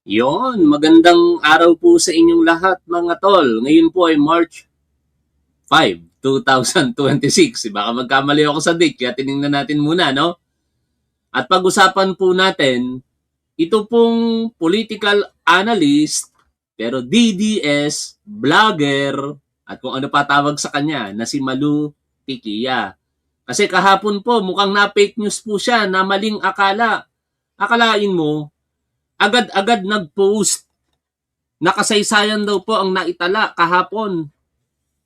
Yon, magandang araw po sa inyong lahat mga tol. Ngayon po ay March 5, 2026. Baka magkamali ako sa date, kaya tinignan natin muna, no? At pag-usapan po natin, ito pong political analyst, pero DDS, vlogger, at kung ano pa tawag sa kanya, na si Malu Tikia. Kasi kahapon po, mukhang na-fake news po siya, na maling akala. Akalain mo, agad-agad nag-post. Nakasaysayan daw po ang naitala kahapon.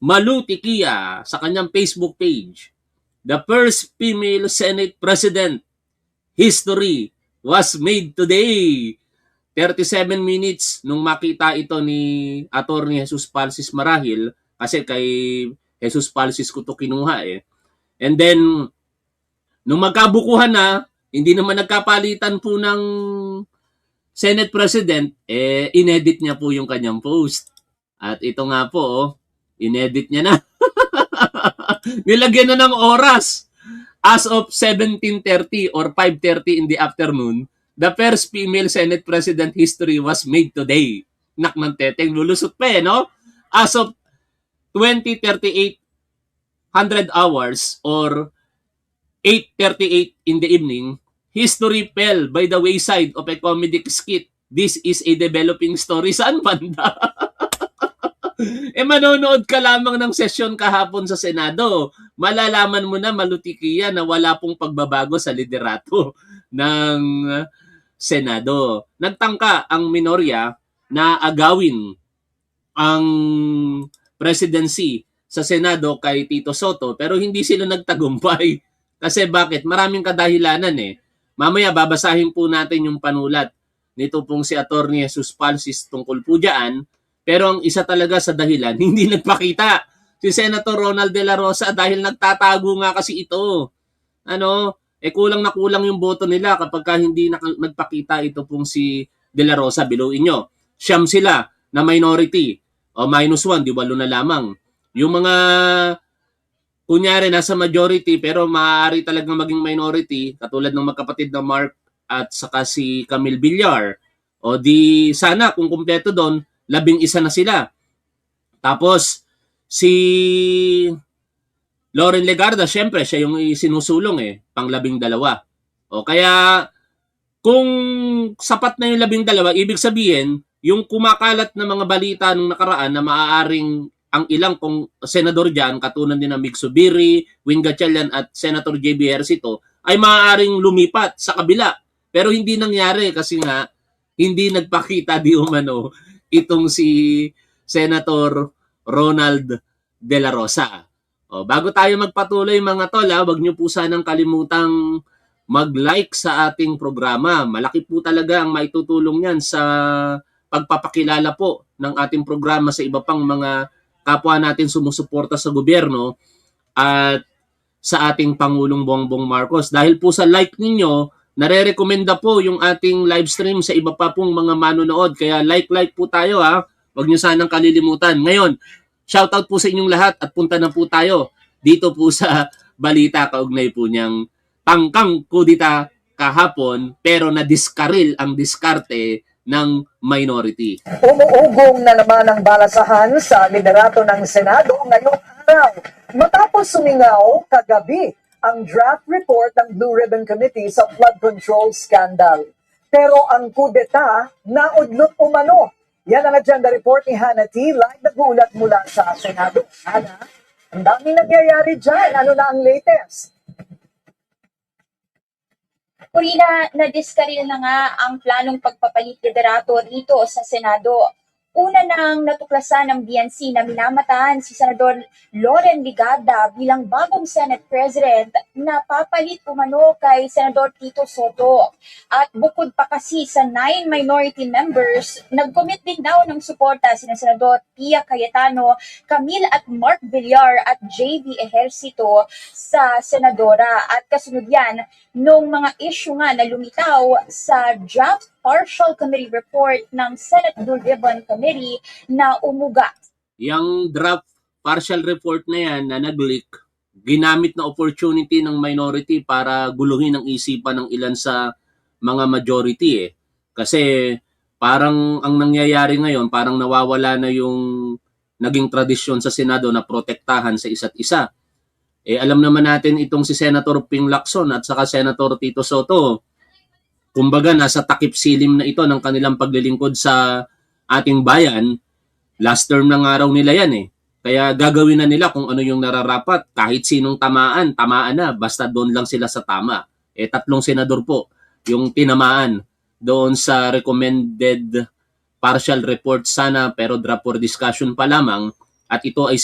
Malu Tikia sa kanyang Facebook page. The first female Senate President history was made today. 37 minutes nung makita ito ni Attorney Jesus Palsis marahil kasi kay Jesus Palsis ko to kinuha eh. And then, nung magkabukuhan na, hindi naman nagkapalitan po ng Senate President, inedit niya po yung kanyang post. At ito nga po, inedit niya na. Nilagyan na ng oras. As of 17:30 or 5:30 in the afternoon, the first female Senate President history was made today. Nak ng teteng, lulusot pa eh, no? As of 20:38 100 hours or 8:38 in the evening, history fell by the wayside of a comedic skit. This is a developing story. Saan banda? Manonood ka lamang ng sesyon kahapon sa Senado. Malalaman mo na malutikiya na wala pong pagbabago sa liderato ng Senado. Nagtangka ang minorya na agawin ang presidency sa Senado kay Tito Soto pero hindi sila nagtagumpay. Kasi bakit? Maraming kadahilanan eh. Mamaya babasahin po natin yung panulat nito pong si Attorney Jesus Palsis tungkol po dyan. Pero ang isa talaga sa dahilan, hindi nagpakita si Senator Ronald De La Rosa dahil nagtatago nga kasi ito. Kulang na kulang yung boto nila kapag hindi nagpakita ito pong si De La Rosa. Biluin nyo, siyam sila na minority o -1, di walo na lamang. Yung mga kunyari nasa majority pero maaari talagang maging minority, katulad ng magkapatid na Mark at saka si Camille Villar. O di sana kung kumpleto doon, 11 na sila. Tapos, si Loren Legarda, syempre, siya yung sinusulong eh, pang 12. O kaya, kung sapat na yung 12, ibig sabihin, yung kumakalat na mga balita nung nakaraan na maaaring ang ilang kong senador dyan, katulad din ng Mig Subiri, Wing Gatchalian at Senator J.B. Ejercito, ay maaaring lumipat sa kabila. Pero hindi nangyari kasi nga, hindi nagpakita di umano itong si Senator Ronald De La Rosa. Bago tayo magpatuloy mga tol, wag niyo po sanang kalimutang mag-like sa ating programa. Malaki po talaga ang maitutulong niyan sa pagpapakilala po ng ating programa sa iba pang mga kapwa natin sumusuporta sa gobyerno at sa ating Pangulong Bongbong Marcos. Dahil po sa like ninyo, nare-recommenda po yung ating live stream sa iba pa pong mga manonood. Kaya like po tayo ha. Huwag nyo sanang kalilimutan. Ngayon, shoutout po sa inyong lahat at punta na po tayo dito po sa balita kaugnay po niyang pangkang kudita kahapon pero nadiskaril ang diskarte ng minority. Umuugong na naman ang balasahan sa liderato ng Senado ngayong araw matapos sumingaw kagabi ang draft report ng Blue Ribbon Committee sa flood control scandal. Pero ang kudeta naudlot umano. Yan ang agenda report ni Hannah T. Live nag-uulat mula sa Senado. Hannah, ang daming nangyayari dyan. Ano na ang latest? Corina, nadiskaril na nga ang planong pagpapalit liderato rito sa Senado. Una nang natuklasan ng BNC na minamataan si Senador Loren Legarda bilang bagong Senate President na papalit umano kay Senador Tito Soto. At bukod pa kasi sa 9 minority members, nag-commit din daw ng suporta sina Senador Pia Cayetano, Camille at Mark Villar at JB Ejercito sa Senadora. At kasunod yan, nung mga issue nga na lumitaw sa draft partial committee report ng Senate Blue Ribbon Committee na umuga. Yung draft partial report na yan na nag-leak, ginamit na opportunity ng minority para guluhin ang isipan ng ilan sa mga majority eh. Kasi parang ang nangyayari ngayon, parang nawawala na yung naging tradisyon sa Senado na protektahan sa isa't isa. Alam naman natin itong si Senator Ping Lacson at saka Senator Tito Soto, kumbaga nasa takip silim na ito ng kanilang paglilingkod sa ating bayan. Last term na nga raw nila yan eh. Kaya gagawin na nila kung ano yung nararapat. Kahit sinong tamaan na. Basta doon lang sila sa tama. 3 senador po yung tinamaan doon sa recommended partial report sana pero draft for discussion pa lamang. At ito ay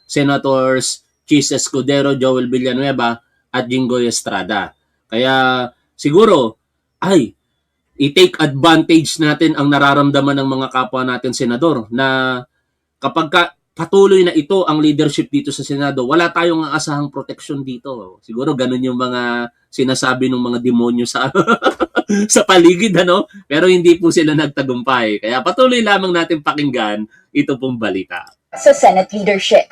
Senators Chis Escudero, Joel Villanueva at Jinggoy Estrada. Kaya siguro i-take advantage natin ang nararamdaman ng mga kapwa natin senador na kapag patuloy na ito ang leadership dito sa Senado, wala tayong aasahang proteksyon dito. Siguro ganun yung mga sinasabi ng mga demonyo sa sa paligid, ano? Pero hindi po sila nagtagumpay. Kaya patuloy lamang natin pakinggan ito pong balita. Sa Senate leadership.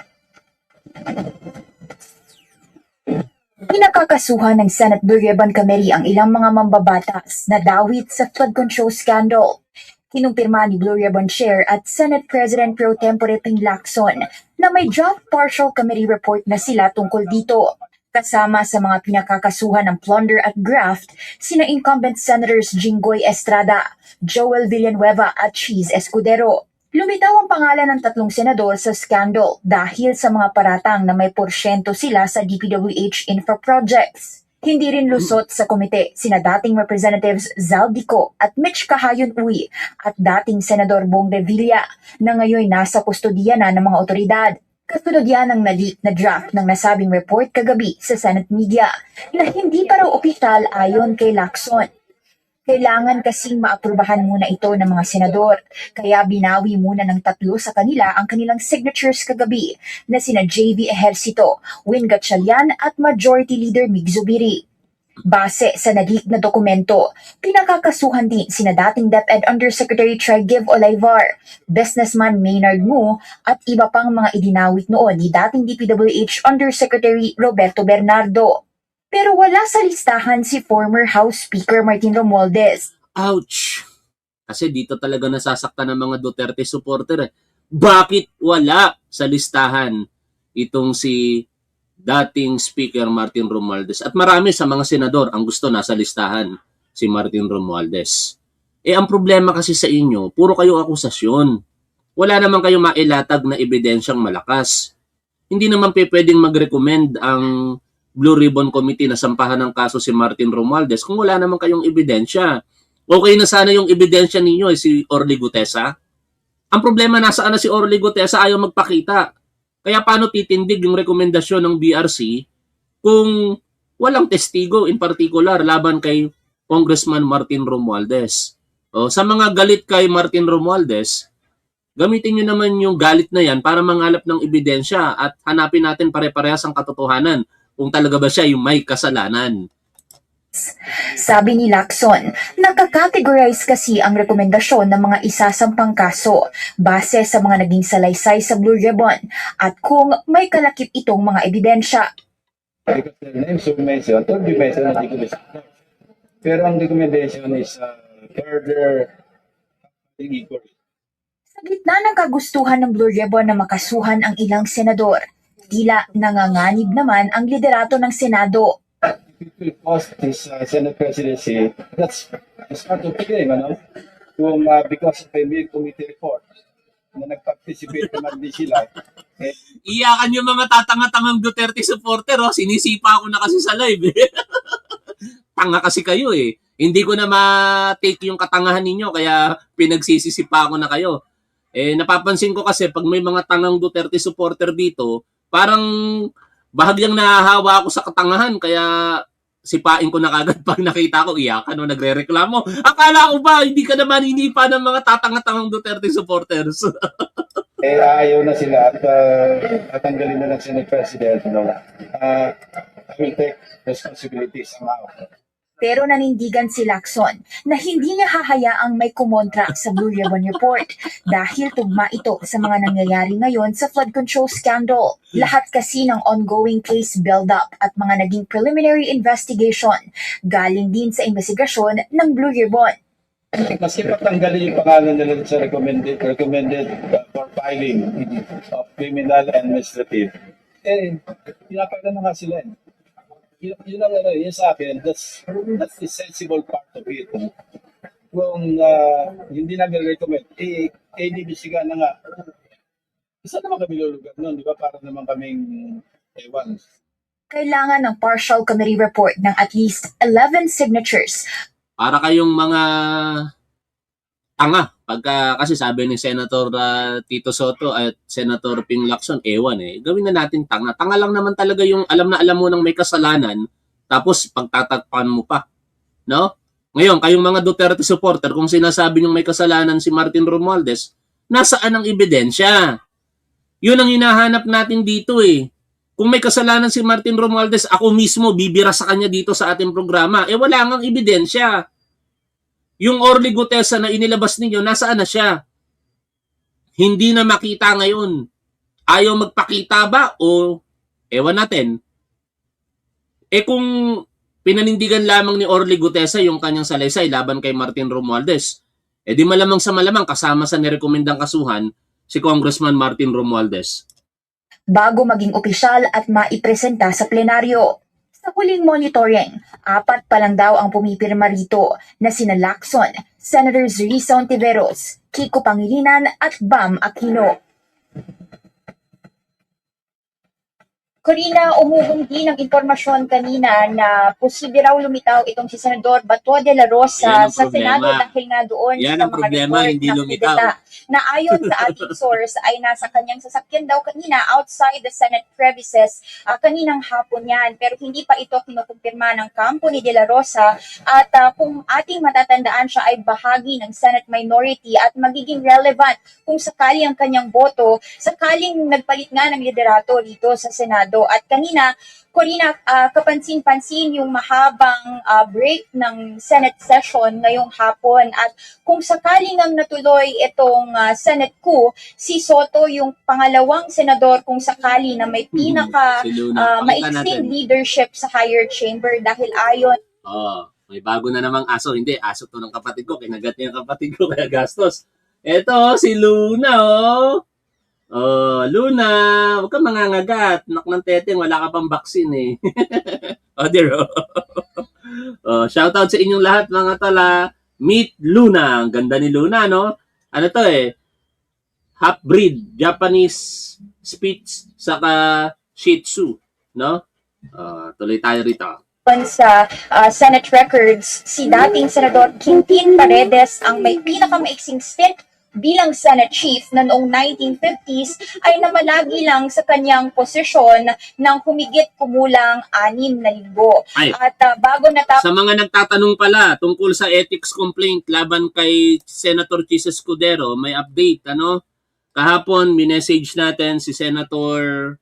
Pinakakasuhan ng Senate Blue Ribbon Committee ang ilang mga mambabatas na dawit sa flood control scandal. Kinumpirma ni Blue Ribbon Chair at Senate President Pro Tempore Ping Lacson na may draft partial committee report na sila tungkol dito. Kasama sa mga pinakakasuhan ng plunder at graft, sina incumbent Senators Jinggoy Estrada, Joel Villanueva at Chis Escudero. Lumitaw ang pangalan ng 3 senador sa scandal dahil sa mga paratang na may porsyento sila sa DPWH infra projects. Hindi rin lusot sa komite sina dating Representatives Zaldico at Mitch Kahayon Uy at dating Senador Bong Revilla na ngayon nasa kustodiya na ng mga otoridad. Kasunod yan ang na-leak na draft ng nasabing report kagabi sa Senate media na hindi pa raw opisyal ayon kay Lacson. Kailangan kasing maaprubahan muna ito ng mga senador, kaya binawi muna ng 3 sa kanila ang kanilang signatures kagabi na sina JV Ejercito, Win Gatchalian at Majority Leader Mig Zubiri. Base sa na-leak na dokumento, pinakakasuhan din sina dating DepEd Undersecretary Trigiv Olivar, businessman Maynard Mu at iba pang mga idinawit noon ni dating DPWH Undersecretary Roberto Bernardo. Pero wala sa listahan si former House Speaker Martin Romualdez. Ouch! Kasi dito talaga nasasaktan ng mga Duterte supporter. Bakit wala sa listahan itong si dating Speaker Martin Romualdez? At marami sa mga senador ang gusto nasa listahan si Martin Romualdez. Ang problema kasi sa inyo, puro kayo akusasyon. Wala naman kayong mailatag na ebidensyang malakas. Hindi naman pwedeng mag-recommend ang Blue Ribbon Committee na sampahan ng kaso si Martin Romualdez kung wala naman kayong ebidensya. Okay na sana yung ebidensya ninyo si Orly Gutesa. Ang problema nasaan na si Orly Gutesa, ayaw magpakita. Kaya paano titindig yung rekomendasyon ng BRC kung walang testigo in particular laban kay Congressman Martin Romualdez? Sa mga galit kay Martin Romualdez, gamitin nyo naman yung galit na yan para mangalap ng ebidensya at hanapin natin pare-parehas ang katotohanan kung talaga ba siya yung may kasalanan. Sabi ni Lacson, nakakategorize kasi ang rekomendasyon ng mga isasampang kaso base sa mga naging salaysay sa Blue Ribbon at kung may kalakip itong mga ebidensya. Because the names you mentioned, don't be mentioned na recommendation. Pero ang recommendation is further inquiry. Sa gitna ng kagustuhan ng Blue Ribbon na makasuhan ang ilang senador, tila nanganganib naman ang liderato ng Senado. If it will cost this Senate presidency, that's part of the game, ano? Kung because of a committee report na nag-participate naman din sila. Iyakan yung mga tatanga-tangang Duterte supporter, sinisipa ako na kasi sa live. Tanga kasi kayo eh. Hindi ko na ma-take yung katangahan ninyo kaya pinagsisisipa ko na kayo. Napapansin ko kasi pag may mga tangang Duterte supporter dito, parang bahagyang nahahawa ako sa katangahan kaya sipain ko na kagad pag nakita ko, iyakan o nagre-reklamo. Akala ko ba hindi ka naman hinipa ng mga tatanga-tangang Duterte supporters? Ayaw na sila at tatanggalin na ng Senate President. I will take responsibility somehow. Pero nanindigan si Lacson na hindi niya hahayaang may kumontra sa Blue Ribbon Report dahil tugma ito sa mga nangyayari ngayon sa flood control scandal. Lahat kasi ng ongoing case build-up at mga naging preliminary investigation galing din sa investigasyon ng Blue Ribbon. Kasi patanggalin yung pangalan nila sa recommended for filing of criminal and administrative. Pinapagawa na nga sila eh. Yun ang ano, yun sa akin, that's the sensible part of it. Kung hindi namin recommend, inibisigan na nga. Isa naman kami lulugan nun, di ba? Para naman kaming ewan. Kailangan ng partial committee report ng at least 11 signatures. Para kayong mga tanga. Kasi sabi ni Senator Tito Soto at Senator Ping Lacson, ewan gawin na natin tanga. Tanga lang naman talaga yung alam na alam mo nang may kasalanan, tapos pagtatakpan mo pa. No? Ngayon, kayong mga Duterte supporter, kung sinasabi niyong may kasalanan si Martin Romualdez, nasaan ang ebidensya? Yun ang hinahanap natin dito eh. Kung may kasalanan si Martin Romualdez, ako mismo bibira sa kanya dito sa ating programa. Wala ngang ebidensya. Yung Orly Gutesa na inilabas ninyo, nasaan na siya? Hindi na makita ngayon. Ayaw magpakita ba? O ewan natin. Kung pinanindigan lamang ni Orly Gutesa yung kanyang salaysay laban kay Martin Romualdez, di malamang sa malamang kasama sa nirekomendang kasuhan si Congressman Martin Romualdez. Bago maging opisyal at maipresenta sa plenaryo. Sa huling monitoring, 4 pa lang daw ang pumipirma rito na sina Lacson, Senators Risa Ontiveros, Kiko Pangilinan at Bam Aquino. Corina, umugong din ang impormasyon kanina na posible raw lumitaw itong si Senador Bato de la Rosa Yan ang sa problema. Senado dahil nga doon Yan sa ang mga problema, report hindi na lumitaw. kudeta na ayon sa ating source ay nasa kanyang sasakyan daw kanina outside the Senate premises kaninang hapon yan. Pero hindi pa ito kinukumpirma ng kampo ni De La Rosa at kung ating matatandaan siya ay bahagi ng Senate minority at magiging relevant kung sakali ang kanyang boto sakaling nagpalit nga ng liderato dito sa Senado. At kanina, Corina, kapansin-pansin yung mahabang break ng Senate session ngayong hapon at kung sakaling ang natuloy itong Senate coup, si Soto yung pangalawang senador kung sakali na may pinaka Si Luna. Pakita maiksing natin. leadership sa higher chamber dahil ayon May bago na namang aso. Hindi, aso to ng kapatid ko. Kinagat niya yung kapatid ko, kaya gastos. Eto, si Luna, Luna, huwag kang mangangagat. Nak ng teteng, wala ka pang vaccine eh. Dear. Shoutout sa inyong lahat mga tala. Meet Luna. Ang ganda ni Luna, no? Ano to half-breed, Japanese Spitz, saka Shih Tzu, no? Tuloy tayo rito. sa Senate records, si dating Senador Quintin Paredes ang may pinakamaiksing stint bilang Senate Chief na noong 1950s ay namalagi lang sa kanyang posisyon ng humigit kumulang 6 na linggo. Ay. At bago natapos Sa mga nagtatanong pala tungkol sa ethics complaint laban kay Senator Chis Escudero, may update, Kahapon, minessage natin si Senator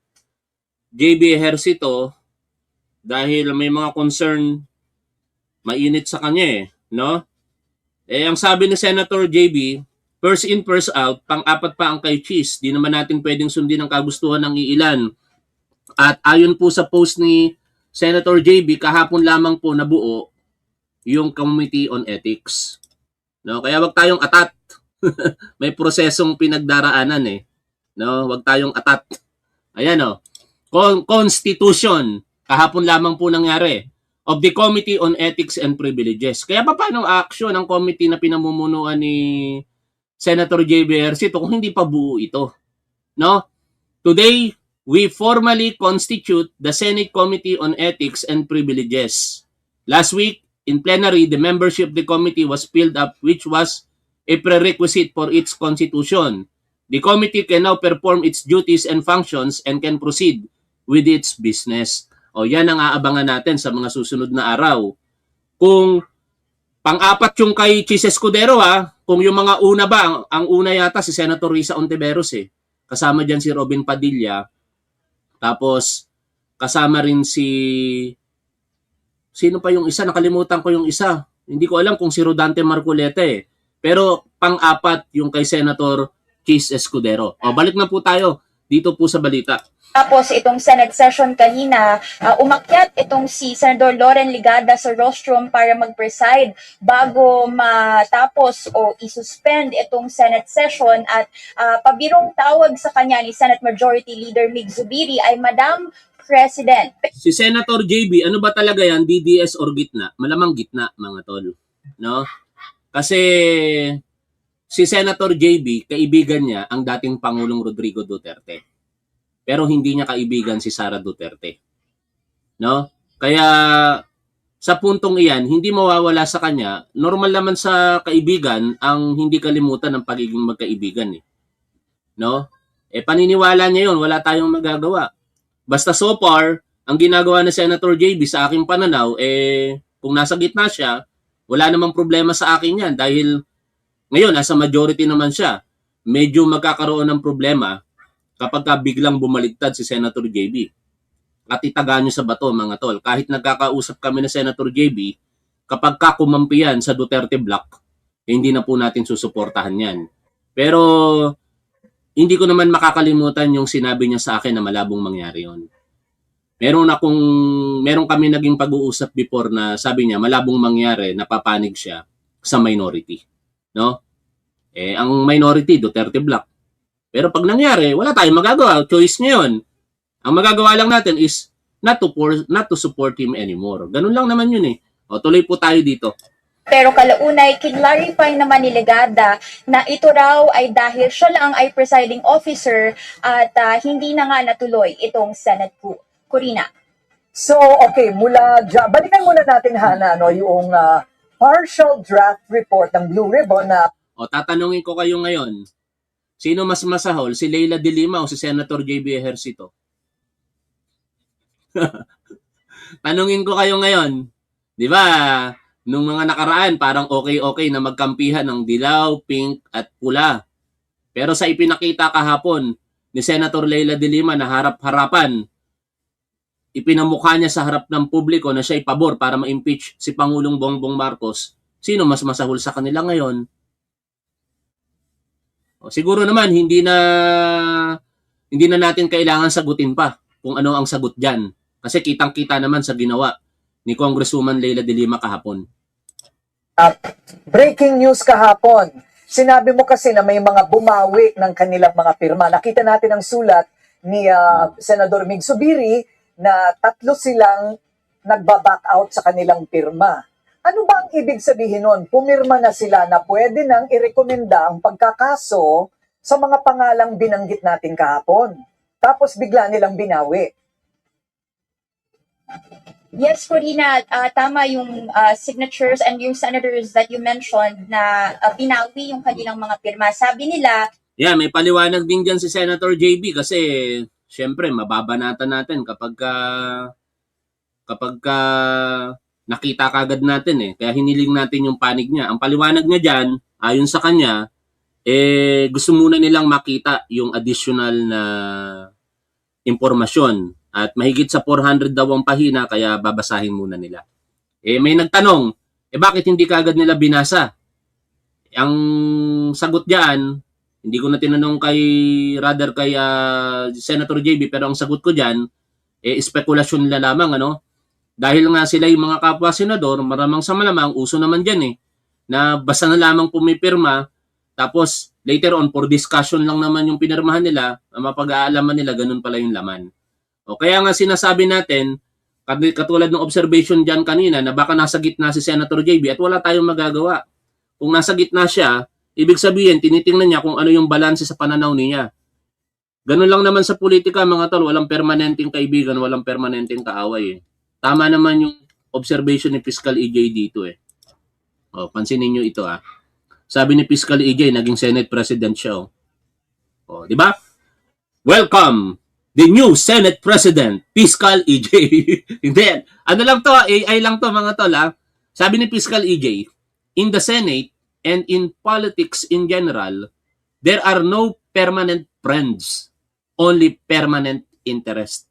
JB Ejercito dahil may mga concern mainit sa kanya no? Ang sabi ni Senator JB, first in, first out, pang-apat pa ang kay Chis. Di naman natin pwedeng sundin ang kagustuhan ng iilan. At ayon po sa post ni Senator JB, kahapon lamang po nabuo yung Committee on Ethics. No, kaya wag tayong atat. May prosesong pinagdaraanan No, wag tayong atat. Ayan Constitution, kahapon lamang po nangyari, of the Committee on Ethics and Privileges. Kaya paano ang action ng committee na pinamumunuan ni Senator J.B. Ejercito kung hindi pa buo ito? No? Today, we formally constitute the Senate Committee on Ethics and Privileges. Last week, in plenary, the membership of the committee was filled up, which was a prerequisite for its constitution. The committee can now perform its duties and functions and can proceed with its business. Yan ang aabangan natin sa mga susunod na araw. Kung pang-apat yung kay Chis Escudero kung yung mga una ba, ang una yata si Senator Risa Ontiveros Kasama dyan si Robin Padilla. Tapos kasama rin sino pa yung isa? Nakalimutan ko yung isa. Hindi ko alam kung si Rodante Marcoleta Pero pang-apat yung kay Senator Chis Escudero. Balik na po tayo dito po sa balita. Tapos itong Senate session kanina, umakyat itong si Senador Loren Ligada sa rostrum para mag-preside bago matapos o isuspend itong Senate session at pabirong tawag sa kanya ni Senate Majority Leader Mig Zubiri ay Madam President. Si Senator JB, ano ba talaga yan? DDS or gitna? Malamang gitna, mga tol. No? Kasi si Senator JB, kaibigan niya ang dating Pangulong Rodrigo Duterte. Pero hindi niya kaibigan si Sara Duterte. No? Kaya sa puntong iyan, hindi mawawala sa kanya, normal naman sa kaibigan ang hindi kalimutan ng pagiging magkaibigan. No? Paniniwala niya yun, wala tayong magagawa. Basta so far, ang ginagawa ni Senator JB sa aking pananaw, kung nasa gitna siya, wala namang problema sa akin yan dahil ngayon, nasa majority naman siya. Medyo magkakaroon ng problema kapag biglang bumaligtad si Senator JB. At itaga nyo sa bato, mga tol. Kahit nagkakausap kami na Senator JB, kapag kakumampiyan sa Duterte Block, hindi na po natin susuportahan yan. Pero hindi ko naman makakalimutan yung sinabi niya sa akin na malabong mangyari yon. Meron kami naging pag-uusap before na sabi niya malabong mangyari, napapanig siya sa minority. No? Ang minority, Duterte Block. Pero pag nangyari, wala tayong magagawa. Choice niya yun. Ang magagawa lang natin is not to support him anymore. Ganun lang naman yun eh. O, tuloy po tayo dito. Pero kalaunay, kinlarify naman ni Legada na ito raw ay dahil siya lang ay presiding officer at hindi na nga natuloy itong Senate coup. Corina. So, okay, mula dyan, balikan muna natin, Hana, no, yung partial draft report ng Blue Ribbon na O, tatanungin ko kayo ngayon. Sino mas masahol? Si Leila de Lima o si Senator JB Ejercito? Tanungin ko kayo ngayon. Di ba, nung mga nakaraan, parang okay na magkampihan ng dilaw, pink, at pula. Pero sa ipinakita kahapon ni Senator Leila de Lima na harap-harapan, ipinamukha niya sa harap ng publiko na siya pabor para ma-impeach si Pangulong Bongbong Marcos. Sino mas masahol sa kanila ngayon? O, siguro naman hindi na natin kailangan sagutin pa kung ano ang sagot diyan kasi kitang-kita naman sa ginawa ni Congresswoman Leila de Lima kahapon. breaking news kahapon. Sinabi mo kasi na may mga bumawi ng kanilang mga pirma. Nakita natin ang sulat ni Senador Mig Zubiri na 3 silang nagba-back out sa kanilang pirma. Ano ba ang ibig sabihin nun? Pumirma na sila na pwede nang irekomenda ang pagkakaso sa mga pangalang binanggit natin kahapon. Tapos bigla nilang binawi. Yes, Corina, tama yung signatures and yung senators that you mentioned na binawi yung kanilang mga pirma. Sabi nila, Yeah, may paliwanag din dyan si Senator JB kasi syempre mababanatan natin kapag nakita kagad natin Kaya hiniling natin yung panig niya. Ang paliwanag niya dyan, ayon sa kanya, gusto muna nilang makita yung additional na impormasyon. At mahigit sa 400 daw ang pahina, kaya babasahin muna nila. May nagtanong, bakit hindi kagad nila binasa? Ang sagot dyan, hindi ko na tinanong kay Senator JB, pero ang sagot ko dyan, spekulasyon nila lamang, Dahil nga sila yung mga kapwa senador, maramang sa malamang, uso naman dyan na basta na lamang pumipirma, tapos later on, for discussion lang naman yung pinirmahan nila, mapag-aalaman nila, ganun pala yung laman. O kaya nga sinasabi natin, katulad ng observation dyan kanina, na baka nasa gitna si Senator JB at wala tayong magagawa. Kung nasa gitna siya, ibig sabihin, tinitingnan niya kung ano yung balanse sa pananaw niya. Ganun lang naman sa politika, mga tol, walang permanenteng kaibigan, walang permanenteng kaaway Tama naman yung observation ni Fiscal EJ dito O, pansinin niyo ito Sabi ni Fiscal EJ, naging Senate President siya O, di ba? Welcome, the new Senate President, Fiscal EJ. Hindi, ano lang to, AI lang to mga tol Sabi ni Fiscal EJ, in the Senate and in politics in general, there are no permanent friends, only permanent interest.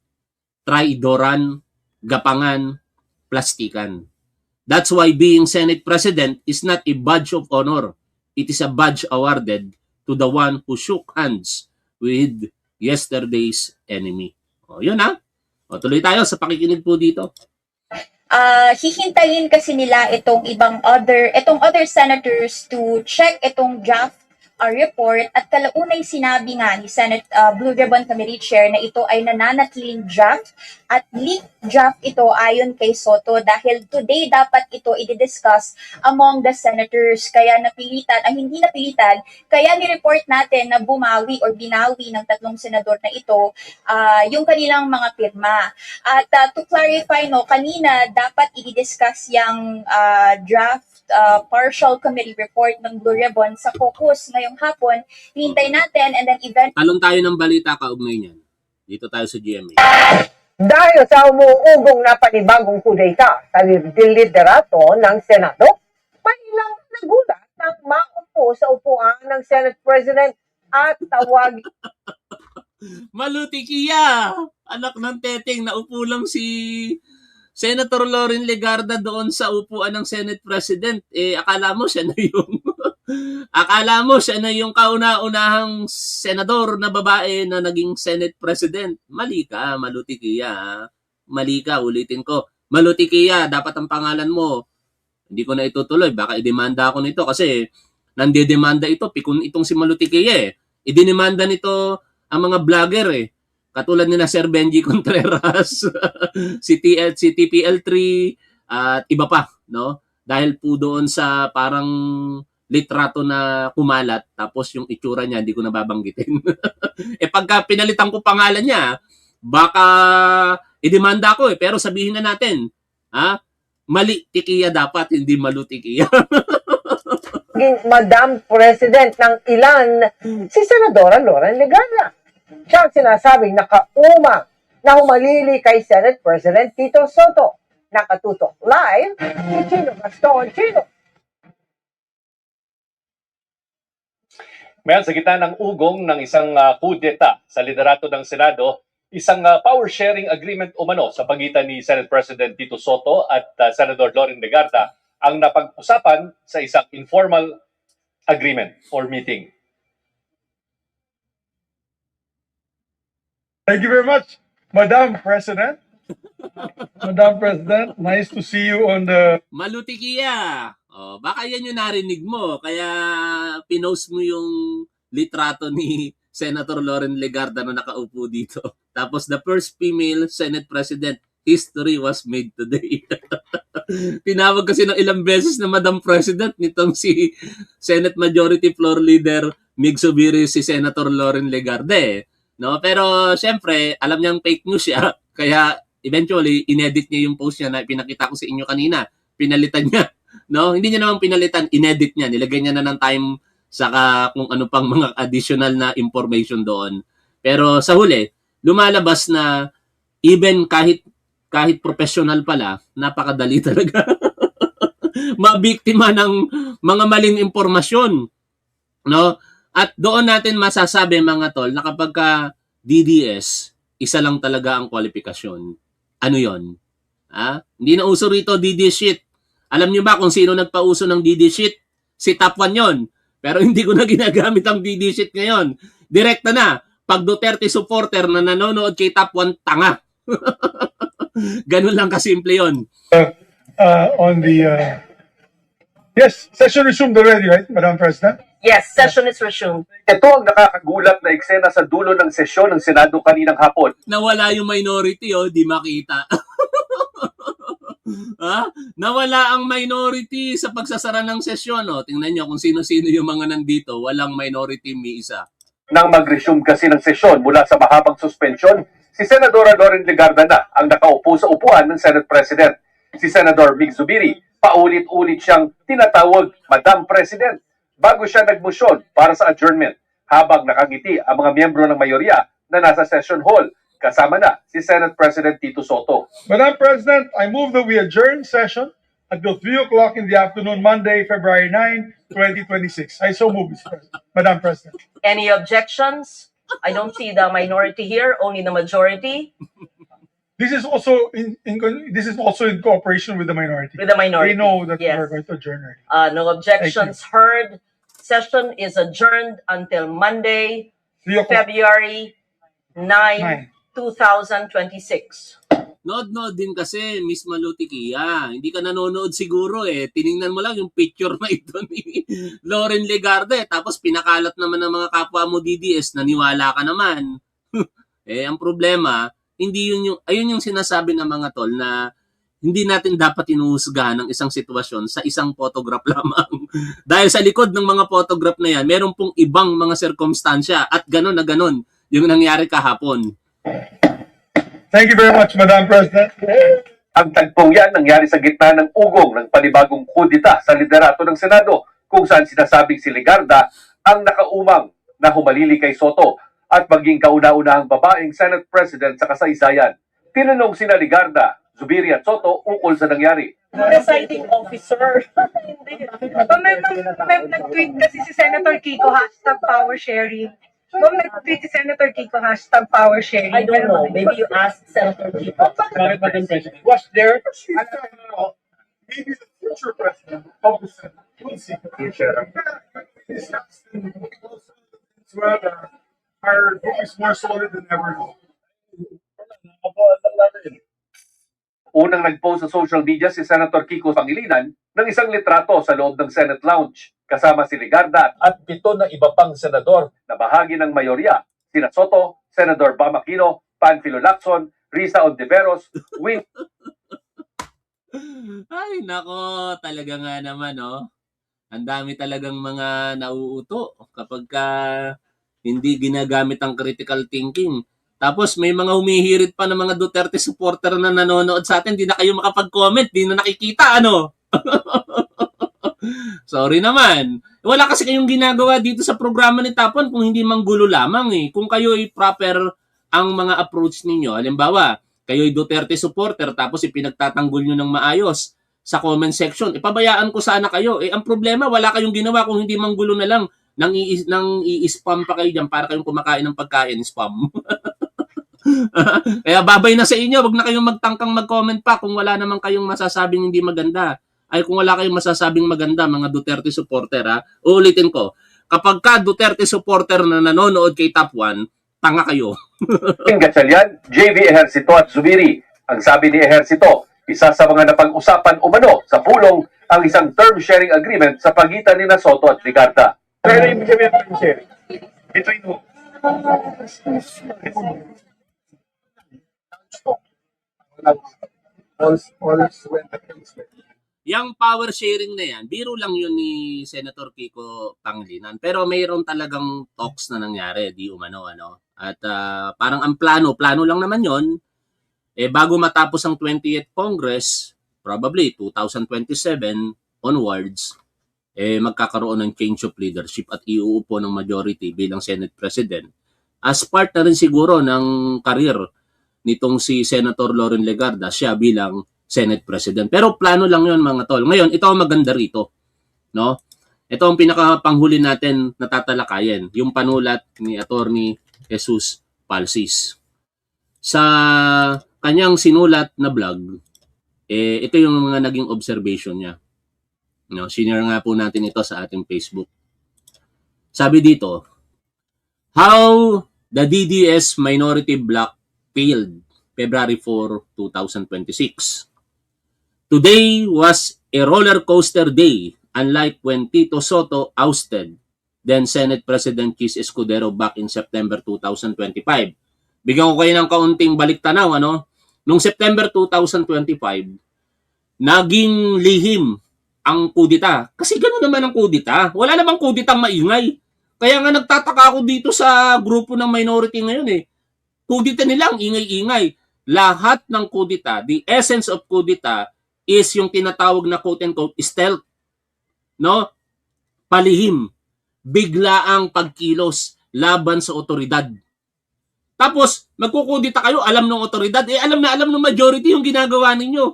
Traidoran, gapangan, plastikan. That's why being Senate President is not a badge of honor. It is a badge awarded to the one who shook hands with yesterday's enemy. O, yun ha. O, tuloy tayo sa pakikinig po dito. Hihintayin kasi nila itong other senators to check itong draft report, at kalaunay sinabi nga ni Senate Blue Ribbon Committee Chair na ito ay nananatiling draft at leaked draft ito ayon kay Soto, dahil today dapat ito i-discuss among the senators, kaya hindi napilitan, kaya ni-report natin na bumawi or binawi ng tatlong senador na ito yung kanilang mga pirma. At to clarify, kanina dapat i-discuss yung draft partial committee report ng Blue Ribbon sa caucus ngayong hapon. Hintay natin, and then Talon tayo ng balita kaugnay niyan. Dito tayo sa GMA. Dahil sa umuugong na panibagong kudeta sa liderato ng Senado, may ilang nagulat nang maupo sa upuan ng Senate President at tawag Malutikiya! Anak ng teteng, naupo lang si Senator Loren Legarda doon sa upuan ng Senate President. Akala mo siya na yung kauna-unahang senador na babae na naging Senate President. Mali ka, Malutikiya. Mali ka, ulitin ko. Malutikiya, dapat ang pangalan mo. Hindi ko na itutuloy, baka idemanda ako nito kasi nandidemanda ito, pikon itong si Malutikiya Idinimanda nito ang mga vlogger Katulad ni na Sir Benji Contreras, si TPL3 at iba pa, no? Dahil po doon sa parang litrato na kumalat, tapos yung itsura niya hindi ko nababanggitin. Pagka pinalitan ko pangalan niya, baka idemanda ko pero sabihin na natin, mali tikiya dapat, hindi malutikiya. Madam President ng ilan, si Senadora Loren Legarda. Siya ang sinasabing nakauma na humalili kay Senate President Tito Soto. Nakatutok live ni Chino Gaston. Chino. Ngayon, sa gitna ng ugong ng isang kudeta sa liderato ng Senado, isang power sharing agreement umano sa pagitan ni Senate President Tito Soto at Senador Loren Legarda ang napag-usapan sa isang informal agreement or meeting. Thank you very much, Madam President. Madam President, nice to see you on the... Malutikiya! Baka yan yung narinig mo, kaya pinost mo yung litrato ni Senator Loren Legarda na nakaupo dito. Tapos the first female Senate President, history was made today. Tinawag kasi ng ilang beses na Madam President nitong si Senate Majority Floor Leader Mig Zubiri, si Senator Loren Legarda No? Pero syempre, alam niyang fake news siya, kaya eventually inedit niya yung post niya na pinakita ko sa inyo kanina. Pinalitan niya, no? Hindi niya naman pinalitan, inedit niya, nilagay niya na ng time saka kung ano pang mga additional na information doon. Pero sa huli, lumalabas na even kahit professional pala, napakadali talaga mabiktima ng mga maling impormasyon, no? At doon natin masasabi mga tol na kapag ka DDS, isa lang talaga ang kwalifikasyon. Ano yon? Hindi na uso rito DD sheet. Alam niyo ba kung sino nagpauso ng DD sheet? Si Top 1 yon. Pero hindi ko na ginagamit ang DD sheet ngayon. Direkta na. Pag Duterte supporter na nanonood kay Top 1, tanga. Ganun lang kasimple yon. Yes, session resumed already, right, Madam President? Yes, session is resumed. Ito ang nakakagulat na eksena sa dulo ng sesyon ng Senado kaninang hapon. Nawala yung minority, di makita. Nawala ang minority sa pagsasara ng sesyon. Tingnan nyo kung sino-sino yung mga nandito. Walang minority, may isa. Nang mag-resume kasi ng sesyon mula sa mahabang suspensyon, si Senadora Loren Legarda na ang nakaupo sa upuan ng Senate President. Si Senador Mig Zubiri, paulit-ulit siyang tinatawag Madam President bago siya nagmosyon para sa adjournment, habang nakangiti ang mga miyembro ng mayorya na nasa session hall, kasama na si Senate President Tito Soto. Madam President, I move that we adjourn session until 3 o'clock in the afternoon, Monday, February 9, 2026. I so move, Madam President. Any objections? I don't see the minority here, only the majority. This is also in cooperation with the minority. With the minority. They know that Yes. we're going to adjourn already. No objections heard. Session is adjourned until Monday, 3 o'clock. February Nine. 2026. Nood din kasi, Miss Malutikia. Hindi ka nanonood siguro eh. Tiningnan mo lang yung picture na ito ni Loren Legarda eh. Tapos pinakalat naman ng mga kapwa mo DDS, naniwala ka naman. Eh, ang problema, hindi yun yung, ayun yung sinasabi ng mga tol na hindi natin dapat inuhusgahan ng isang sitwasyon sa isang photograph lamang. Dahil sa likod ng mga photograph na yan, meron pong ibang mga sirkumstansya at ganon na ganon yung nangyari kahapon. Thank you very much, Madam President. Ang tagpong yan nangyari sa gitna ng ugong ng panibagong kudita sa liderato ng Senado kung saan sinasabing si Legarda ang nakaumang na humalili kay Soto at maging kauna-unahang babaeng Senate President sa kasaysayan. Tinanong sina Legarda, Zubiri at Soto ukol sa nangyari. Presiding officer. Hindi. May nag-tweet kasi si Senator Kiko, #power sharing. Ma'am, nag-tweet si Senator Kiko, #power sharing. I don't know. Maybe you asked Senator Kiko. Madam President. Was there? Maybe the future president of the Senate will see the future. Our group is more solid than ever. Unang nag-post sa social media si Senator Kiko Pangilinan ng isang litrato sa loob ng Senate lounge kasama si Legarda at 7 na iba pang senador na bahagi ng mayorya, sina Soto, Senador Bam Aquino, Panfilo Lacson, Risa Ontiveros, Win Ay, nako, talaga nga naman, no? Ang dami talagang mga nauuto kapag hindi ginagamit ang critical thinking. Tapos may mga humihirit pa ng mga Duterte supporter na nanonood sa atin, di na kayo makapag-comment, di na nakikita, ano? Sorry naman. Wala kasi kayong ginagawa dito sa programa ni Tapon kung hindi manggulo lamang eh. Kung kayo ay proper ang mga approach ninyo, halimbawa, kayo ay Duterte supporter tapos ipinagtatanggol nyo ng maayos sa comment section, ipabayaan ko sana kayo. Eh, ang problema, wala kayong ginawa kung hindi manggulo na lang. Nang i-spam pa kayo dyan para kayong kumakain ng pagkain, spam. Kaya babay na sa inyo, wag na kayong magtangkang mag-comment pa kung wala naman kayong masasabing hindi maganda. Ay kung wala kayong masasabing maganda, mga Duterte supporter ha. Uulitin ko, kapag ka Duterte supporter na nanonood kay Top 1, tanga kayo. Gatchalian, JV Ejercito at Zubiri. Ang sabi ni Ejercito, isa sa mga napag-usapan umano sa pulong ang isang term sharing agreement sa pagitan ni Soto at Legarda. Pero ibig sabihin ng sharing. Between who? Yang power sharing na yan, biro lang yun ni Senator Kiko Pangilinan. Pero mayroon talagang talks na nangyari, di umano, ano. At parang ang plano lang naman yon. Eh, bago matapos ang 20th Congress, probably 2027 onwards, eh, magkakaroon ng change of leadership at iuupo ng majority bilang Senate President. As part na rin siguro ng career nitong si Senator Loren Legarda, siya bilang Senate President. Pero plano lang yon mga tol. Ngayon, ito ang maganda rito. No? Ito ang pinakapanghuli natin na tatalakayin. Yung panulat ni Attorney Jesus Palsis. Sa kanyang sinulat na blog, eh, ito yung mga naging observation niya. No? Sinare nga po natin ito sa ating Facebook. Sabi dito, how the DDS minority bloc failed February 4, 2026. Today was a roller coaster day, unlike when Tito Soto ousted then Senate President Chis Escudero back in September 2025. Bigyan ko kayo ng kaunting baliktanaw, ano? Noong September 2025, naging lihim ang kudita. Kasi gano'n naman ang kudita. Wala namang kuditang maingay. Kaya nga nagtataka ako dito sa grupo ng minority ngayon eh. Kudita nila ang ingay-ingay. Lahat ng kudita, the essence of kudita is yung tinatawag na quote-unquote stealth. No? Palihim. Biglaang pagkilos laban sa otoridad. Tapos, magkukudita kayo, alam ng otoridad, eh alam ng majority yung ginagawa ninyo.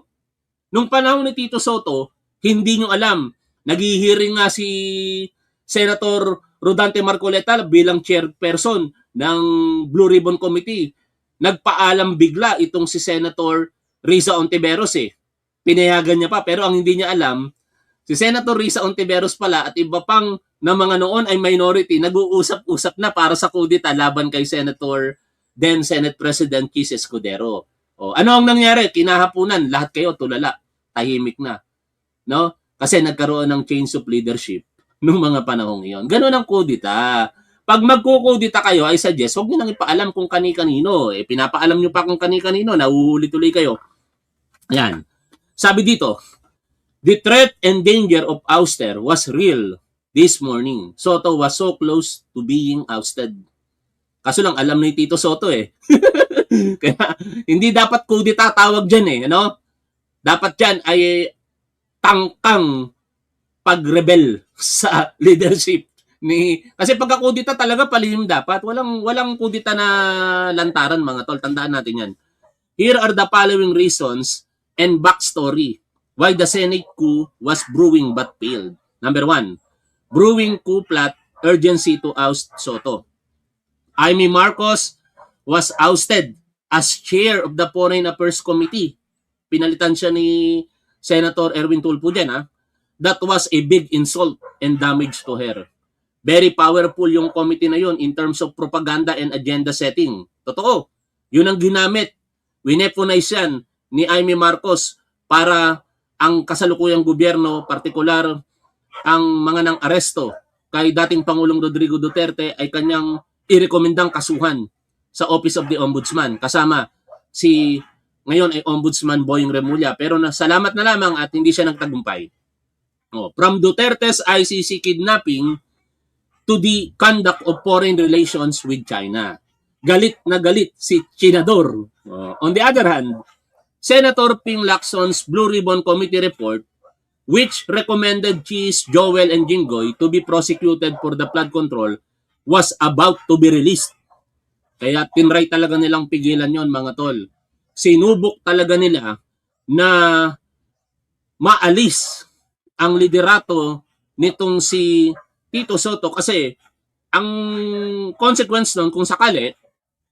Nung panahon ni Tito Soto, hindi nyo alam. Naghihiring nga si Senator Rodante Marcoleta bilang chairperson ng Blue Ribbon Committee. Nagpaalam bigla itong si Senator Risa Ontiveros eh. Pinayagan niya pa, pero ang hindi niya alam, si Senator Risa Ontiveros pala at iba pang na mga noon ay minority, nag-uusap-usap na para sa kudita laban kay Senator then Senate President Chis Escudero. O, ano ang nangyari? Kinahapunan, lahat kayo tulala, tahimik na. No? Kasi nagkaroon ng change of leadership nung mga panahong iyon. Ganun ang kudita. Pag magkukudita kayo, I suggest, huwag nyo nang ipaalam kung kani-kanino. Pinapaalam nyo pa kung kani-kanino, nauhuli tuloy kayo. Yan. Sabi dito, the threat and danger of ouster was real this morning. Soto was so close to being ousted. Kaso lang, alam ni Tito Soto Kaya, hindi dapat kudita tawag dyan ano? Dapat dyan ay tangkang pagrebel sa leadership kasi pagka-kudita talaga palihim dapat. Walang kudita na lantaran mga tol. Tandaan natin yan. Here are the following reasons and backstory why the Senate coup was brewing but failed. Number 1, brewing coup plot, urgency to oust Soto. Jaime Marcos was ousted as chair of the Foreign Affairs Committee. Pinalitan siya ni Senator Erwin Tulfo dyan. That was a big insult and damage to her. Very powerful yung committee na yun in terms of propaganda and agenda setting. Totoo. Yun ang ginamit. Wineponize yan ni Jaime Marcos para ang kasalukuyang gobyerno, partikular ang mga nang aresto kay dating Pangulong Rodrigo Duterte ay kanyang irekomendang kasuhan sa Office of the Ombudsman. Kasama si ngayon ay Ombudsman Boying Remulla. Pero salamat na lamang at hindi siya nagtagumpay. From Duterte's ICC kidnapping to the conduct of foreign relations with China. Galit na galit si Chinador. On the other hand, Senator Ping Lacson's Blue Ribbon Committee report, which recommended Cheese, Joel, and Jinggoy to be prosecuted for the flood control, was about to be released. Kaya tinry talaga nilang pigilan yon mga tol. Sinubok talaga nila na maalis ang liderato nitong si Tito Soto kasi ang consequence nun kung sakali,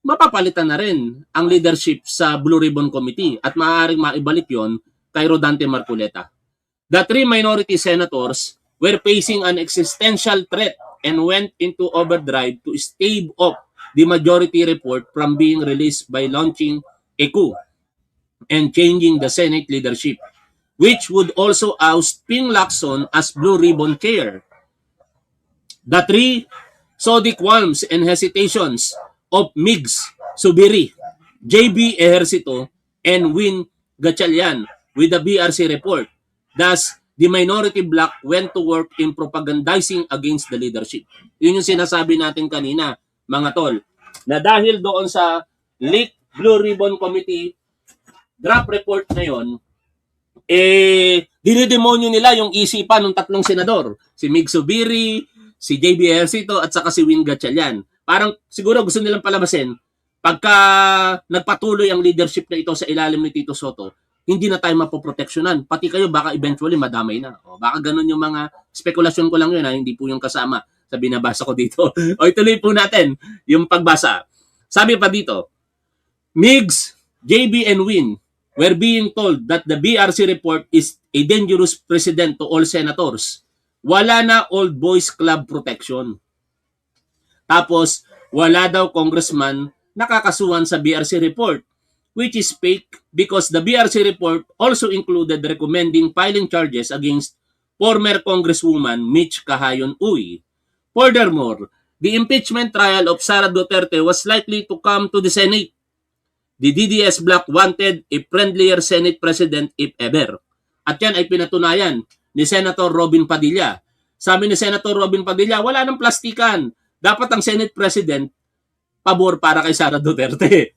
mapapalitan na rin ang leadership sa Blue Ribbon Committee at maaaring maibalik yon kay Rodante Marcoleta. The 3 minority senators were facing an existential threat and went into overdrive to stave off the majority report from being released by launching a coup and changing the Senate leadership, which would also oust Ping Lacson as Blue Ribbon Chair. The 3 saw the qualms and hesitations of Migs Subiri, JB Ejercito, and Win Gatchalian with the BRC report. Thus, the minority bloc went to work in propagandizing against the leadership. Yun yung sinasabi natin kanina, mga tol, na dahil doon sa leaked Blue Ribbon Committee draft report na yun, dinidemonyo nila yung isipan ng 3 senador. Si Mig Subiri, si JB Ejercito, at saka si Win Gatchalian. Parang siguro gusto nilang palabasin, pagka nagpatuloy ang leadership na ito sa ilalim ni Tito Soto, hindi na tayo mapoproteksyonan. Pati kayo baka eventually madamay na. Baka ganun yung mga spekulasyon ko lang yun, hindi po yung kasama sa binabasa ko dito. Ituloy po natin yung pagbasa. Sabi pa dito, Migs, JB, and Win were being told that the BRC report is a dangerous precedent to all senators. Wala na old boys club protection. Tapos, wala daw congressman nakakasuhan sa BRC report, which is fake because the BRC report also included recommending filing charges against former Congresswoman Mitch Kahayon Uy. Furthermore, the impeachment trial of Sara Duterte was likely to come to the Senate. The DDS bloc wanted a friendlier Senate President if ever. At yan ay pinatunayan ni Senator Robin Padilla. Sabi ni Senator Robin Padilla, wala nang plastikan. Dapat ang Senate President pabor para kay Sara Duterte.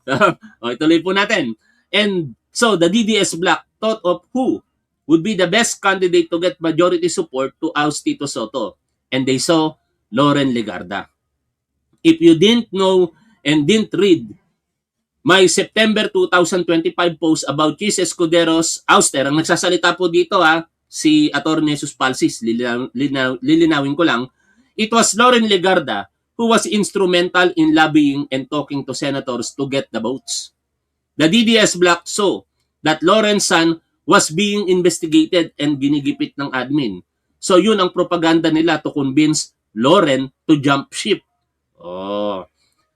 Ituloy po natin. And so the DDS bloc thought of who would be the best candidate to get majority support to oust Tito Soto. And they saw Loren Legarda. If you didn't know and didn't read my September 2025 post about Chis Escudero's ouster, ang nagsasalita po dito si Atty. Jesus Palsis, lilinawin ko lang, it was Loren Legarda who was instrumental in lobbying and talking to senators to get the votes. The DDS bloc saw that Loren's son was being investigated and ginigipit ng admin. So yun ang propaganda nila to convince Loren to jump ship.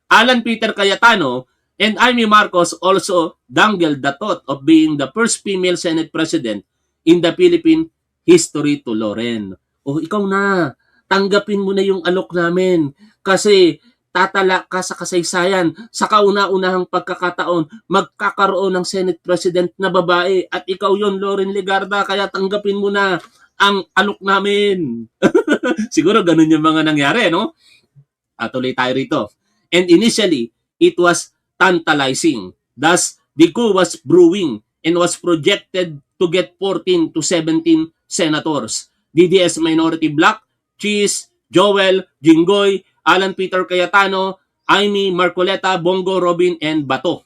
Alan Peter Cayetano, And Amy Marcos also dangled the thought of being the first female Senate President in the Philippine history to Loren. O ikaw na, tanggapin mo na yung alok namin kasi tatala ka sa kasaysayan sa kauna-unahang pagkakataon magkakaroon ng Senate President na babae at ikaw yon Loren Legarda, kaya tanggapin mo na ang alok namin. Siguro ganun yung mga nangyari, no? At tuloy tayo rito. And initially, it was tantalizing. Thus, the coup was brewing and was projected to get 14 to 17 senators. DDS Minority Bloc, Cheese, Joel, Jinggoy, Alan Peter Cayetano, Amy, Marcoleta, Bongo, Robin, and Bato.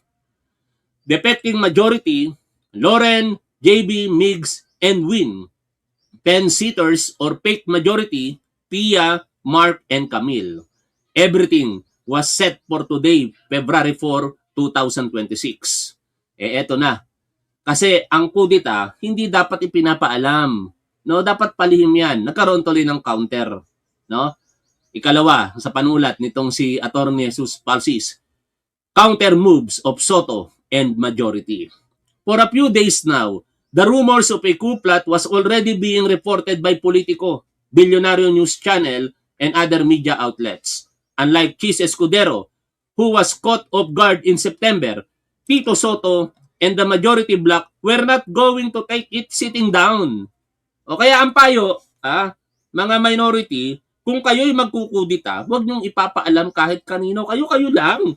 Defecting majority, Loren, JB, Migs, and Win. 10 seaters or fake majority, Pia, Mark, and Camille. Everything was set for today, February 4, 2026. Eto na. Kasi ang kudita, hindi dapat ipinapaalam. No, dapat palihim yan. Nagkaroon tuloy ng counter. No? Ikalawa, sa panulat nitong si Attorney Jesus Palsis, counter moves of Soto and majority. For a few days now, the rumors of a coup plot was already being reported by Politico, Billionario News Channel, and other media outlets. Unlike Chis Escudero, who was caught off guard in September, Tito Soto and the majority bloc were not going to take it sitting down. O kaya ang payo, mga minority, kung kayo'y magkukudita, huwag niyong ipapaalam kahit kanino, kayo-kayo lang.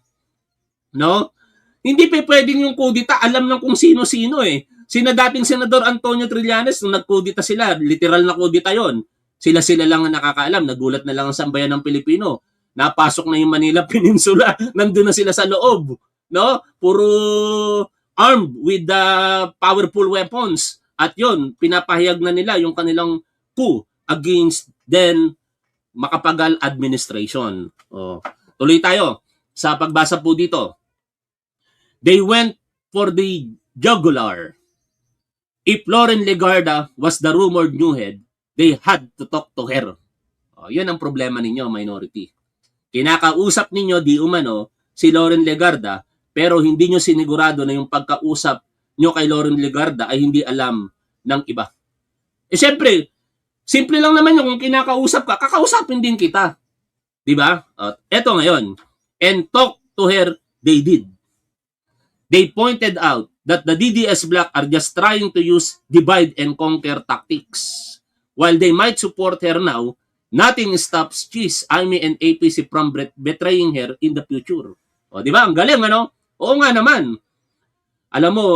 No? Hindi pa pwedeng yung kudita, alam lang kung sino-sino eh. Sina dating Senador Antonio Trillanes, nung nagkudita sila, literal na kudita yon. Sila lang ang nakakaalam, nagulat na lang ang sambayan ng Pilipino. Napasok na yung Manila Peninsula, nandun na sila sa loob. No? Puro armed with the powerful weapons. At yon, pinapahayag na nila yung kanilang coup against then Macapagal administration. Tuloy tayo sa pagbasa po dito. They went for the jugular. If Loren Legarda was the rumored new head, they had to talk to her. Yun ang problema ninyo, minority. Kinakausap ninyo di umano si Loren Legarda, pero hindi nyo sinigurado na yung pagkausap nyo kay Loren Legarda ay hindi alam ng iba. Siyempre, simple lang naman yung kung kinakausap ka, kakausapin din kita. Diba? Eto ngayon. And talk to her, they did. They pointed out that the DDS bloc are just trying to use divide and conquer tactics. While they might support her now, nothing stops Cheese, Amy, and APC from betraying her in the future. Diba? Ang galing, ano? Oo nga naman. Alam mo,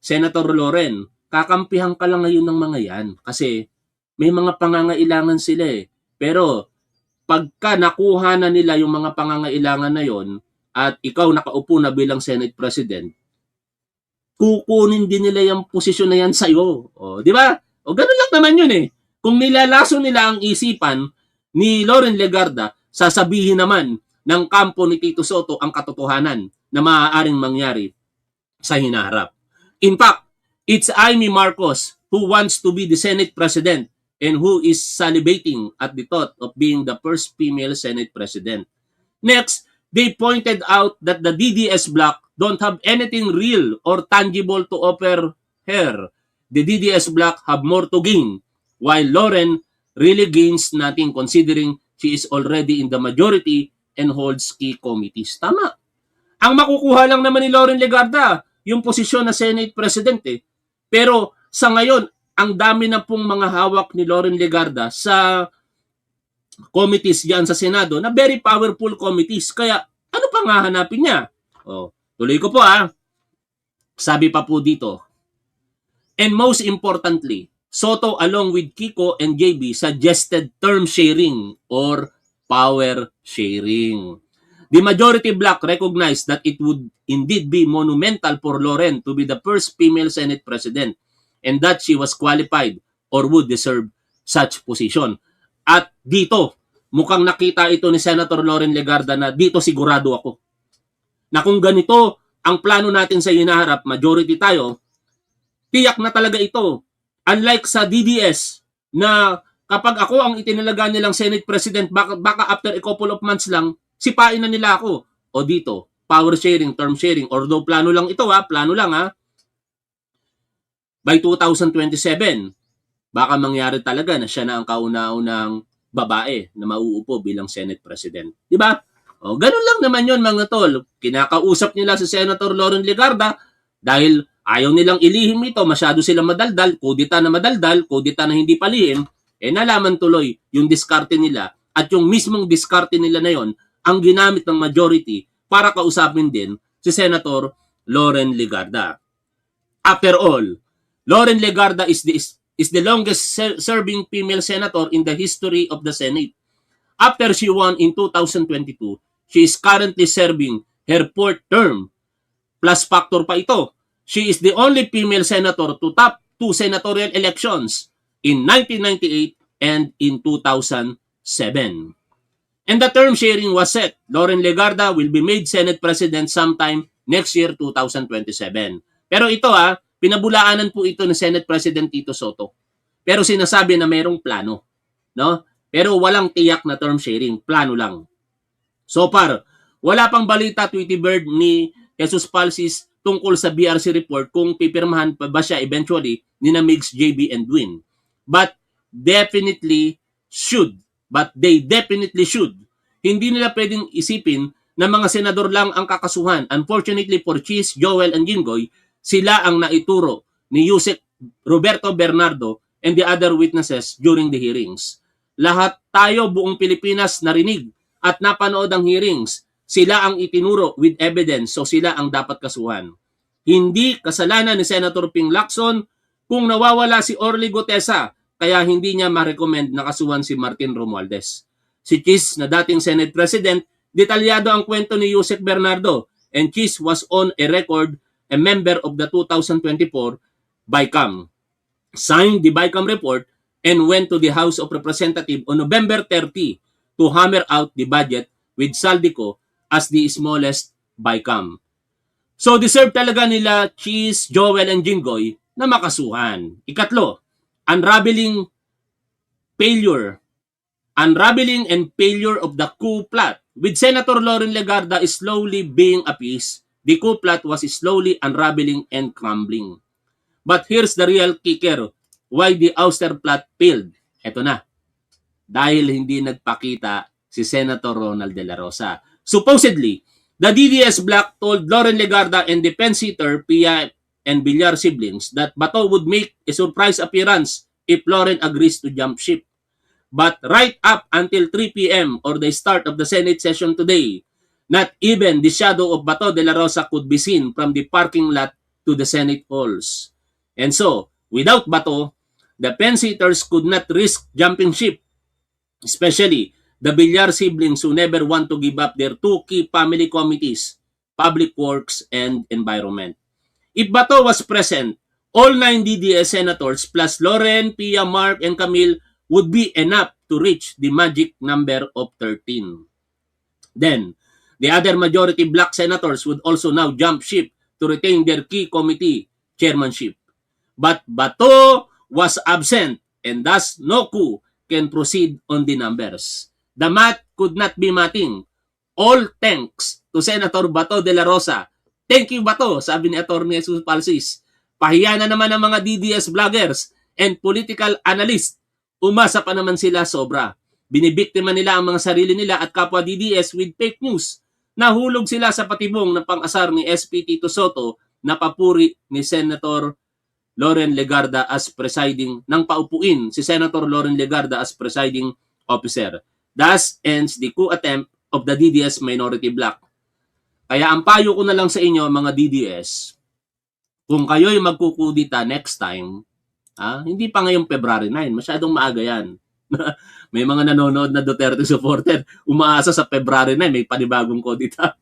Senator Loren, kakampihan ka lang ngayon ng mga yan kasi may mga pangangailangan sila eh. Pero pagka nakuha na nila yung mga pangangailangan na yon at ikaw nakaupo na bilang Senate President, kukunin din nila yung posisyon na yan sa'yo. Di ba? Ganun lang naman yun eh. Kung nilalaso nila ang isipan ni Loren Legarda, sasabihin naman ng kampo ni Tito Soto ang katotohanan na maaaring mangyari sa hinaharap. In fact, it's Amy Marcos who wants to be the Senate President and who is salivating at the thought of being the first female Senate President. Next, they pointed out that the DDS bloc don't have anything real or tangible to offer her. The DDS bloc have more to gain, while Loren really gains nothing considering she is already in the majority and holds key committees. Tama. Ang makukuha lang naman ni Loren Legarda, yung posisyon na Senate President eh. Pero sa ngayon, ang dami na pong mga hawak ni Loren Legarda sa committees diyan sa Senado na very powerful committees. Kaya ano pang hahanapin niya? Tuloy ko po Sabi pa po dito. And most importantly, Soto along with Kiko and JB suggested term sharing or power sharing. The majority bloc recognized that it would indeed be monumental for Loren to be the first female Senate President and that she was qualified or would deserve such position. At dito, mukhang nakita ito ni Senator Loren Legarda na dito sigurado ako. Na kung ganito ang plano natin sa hinaharap, majority tayo, tiyak na talaga ito. Unlike sa DDS na kapag ako ang itinalaga nilang Senate President, baka after a couple of months lang, sipain na nila ako. O dito, power sharing, term sharing, although plano lang ito plano lang by 2027, baka mangyari talaga na siya na ang kauna-unang babae na mauupo bilang Senate President. Di ba? O, ganun lang naman yon mga tol. Kinakausap nila si Senator Loren Legarda dahil ayaw nilang ilihim ito, masyado silang madaldal, kudita na hindi palihim, nalaman tuloy yung diskarte nila at yung mismong diskarte nila na yon ang ginamit ng majority para kausapin din si Senator Loren Legarda. After all, Loren Legarda is the longest serving female senator in the history of the Senate. After she won in 2022, she is currently serving her 4th term. Plus factor pa ito, she is the only female senator to top 2 senatorial elections in 1998 and in 2007. And the term sharing was set. Loren Legarda will be made Senate President sometime next year, 2027. Pero ito pinabulaanan po ito ni Senate President Tito Soto. Pero sinasabi na mayroong plano, no? Pero walang tiyak na term sharing, plano lang. So far, wala pang balita Tweety Bird ni Jesus Palsis tungkol sa BRC report kung pipirmahan pa ba siya eventually ni na Migs, JB and Dwin. But they definitely should. Hindi nila pwedeng isipin na mga senador lang ang kakasuhan. Unfortunately for Cheese, Joel and Jinggoy, sila ang naituro ni Yusek Roberto Bernardo and the other witnesses during the hearings. Lahat tayo buong Pilipinas narinig at napanood ang hearings. Sila ang itinuro with evidence, so sila ang dapat kasuhan. Hindi kasalanan ni Senator Ping Lacson kung nawawala si Orly Gutesa, kaya hindi niya ma-recommend na kasuhan si Martin Romualdez. Si Cheese na dating Senate President, detalyado ang kwento ni Yusek Bernardo, and Cheese was on a record a member of the 2024 BICAM, signed the BICAM report, and went to the House of Representatives on November 30 to hammer out the budget with Saldico as the smallest BICAM. So deserve talaga nila Cheese, Joel, and Jinggoy na makasuhan. Ikatlo, unraveling and failure of the coup plot. With Senator Loren Legarda slowly being appeased, the coup plot was slowly unraveling and crumbling. But here's the real kicker. Why the ouster plot failed? Ito na. Dahil hindi nagpakita si Senator Ronald De La Rosa. Supposedly, the DDS bloc told Loren Legarda and the Pensitter, Pia and Villar siblings that Bato would make a surprise appearance if Loren agrees to jump ship. But right up until 3 p.m. or the start of the Senate session today, not even the shadow of Bato De La Rosa could be seen from the parking lot to the Senate halls. And so, without Bato, the Pensitters could not risk jumping ship, especially the Villar siblings who never want to give up their 2 key family committees, Public Works and Environment. If Bato was present, all 9 DDS senators plus Loren, Pia, Mark, and Camille would be enough to reach the magic number of 13. Then, the other majority black senators would also now jump ship to retain their key committee chairmanship. But Bato was absent and thus no coup can proceed on the numbers. The math could not be mathing. All thanks to Senator Bato De La Rosa. Thank you, Bato, sabi ni Atty. Jesus Palsis. Pahiya na naman ng mga DDS vloggers and political analysts. Umasa pa naman sila sobra. Binibiktima nila ang mga sarili nila at kapwa DDS with fake news. Nahulog sila sa patibong ng pang-asar ni SP Tito Soto na papuri ni Senator Loren Legarda as presiding, nang paupuin si Senator Loren Legarda as presiding officer. Thus ends the coup attempt of the DDS minority bloc. Kaya ang payo ko na lang sa inyo mga DDS, kung kayo'y magkukudita next time, hindi pa ngayong February 9, masyadong maaga yan. May mga nanonood na Duterte supporter, umaasa sa February 9, may panibagong kudita.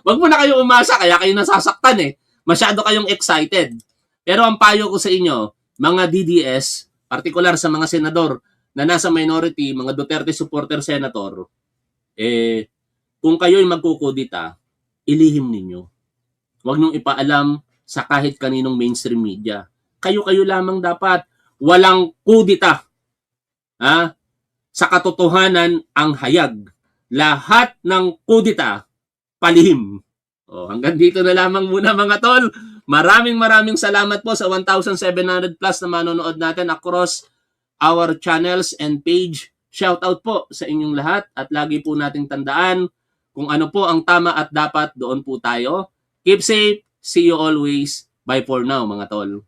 Wag mo na kayo umasa, kaya kayo nasasaktan Masyado kayong excited. Pero ang payo ko sa inyo, mga DDS, partikular sa mga senador na nasa minority, mga Duterte supporter senator, kung kayo'y magkukudita, ilihim ninyo. Huwag niyong ipaalam sa kahit kaninong mainstream media. Kayo-kayo lamang dapat. Walang kudita. Sa katotohanan ang hayag. Lahat ng kudita, palihim. Hanggang dito na lamang muna mga tol. Maraming salamat po sa 1,700 plus na manonood natin across our channels and page. Shout out po sa inyong lahat at lagi po nating tandaan kung ano po ang tama at dapat, doon po tayo. Keep safe. See you always. Bye for now mga tol.